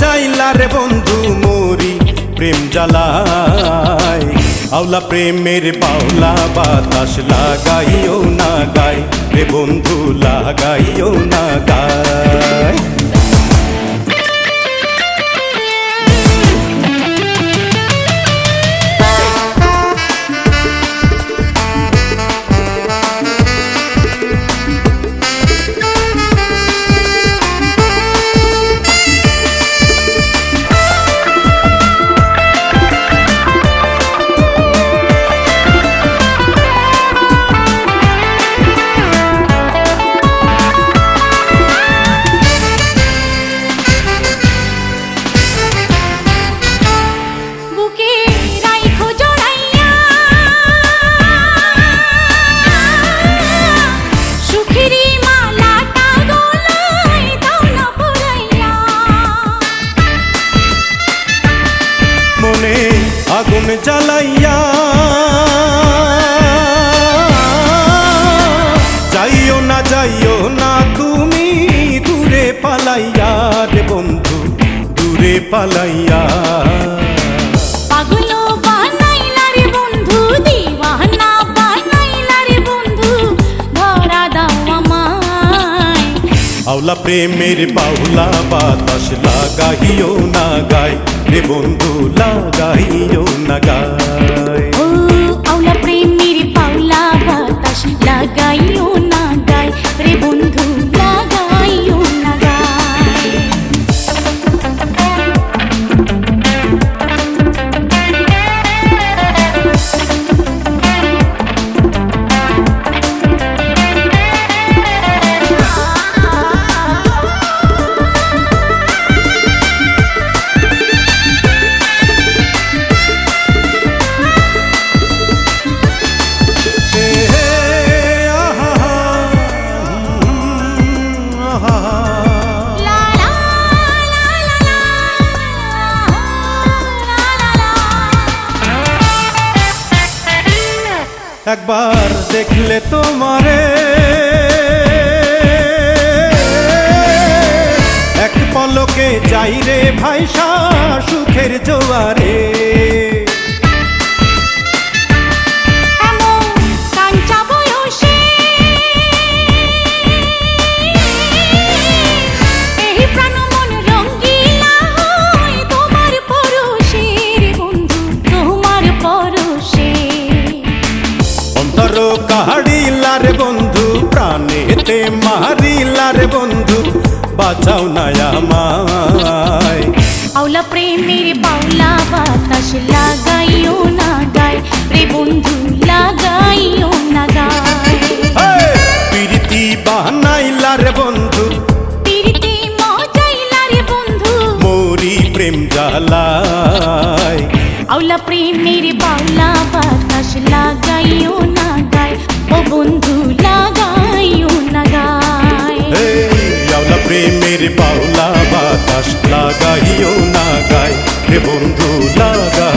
বাজাইলা রে বন্ধু মোরি প্রেম জ্বালায়। আওলা প্রেমের বাউলা বাতাস লাগাইও না গায় রে বন্ধু লাগাইও না গায়। আগুন জ্বালাইয়া যাইও না তুমি দূরে পালাইয়া রে বন্ধু দূরে পালাইয়া। পাগল বানাইলা রে বন্ধু দিওয়ানা বানাইলা রে বন্ধু ধরা দাও আমায়। আওলা প্রেমের বাউলা বাতাস লাগাইও না গায় রে বন্ধু লাগাইও না গায়। ও আওলা প্রেমের বাউলা বাতাস লাগাইও না গায় রে বন্ধু লাগাইও না গায়। একবার দেখলে তোমারে এক পলকে যাই রে ভাইসা সুখের জোয়ারে। কাহাড়িলা রে বন্ধু প্রাণেতে মারিলা রে বন্ধু বাঁচাও না আমায়। আওলা প্রেমের বাউলা বাতাস লাগাইও না গায় রে বন্ধু লাগাইও না গায়। প্রীতি বানাইলা রে বন্ধু প্রীতি মজাইলা রে বন্ধু মোরি প্রেম জ্বালায়। আওলা প্রেমের বাউলা বাতাস লাগাইও না গায় ও বন্ধু লাগাইও না গায়। আওলা প্রেমের বাউলা বাতাস লাগাইও না গায় রে বন্ধু লাগাইও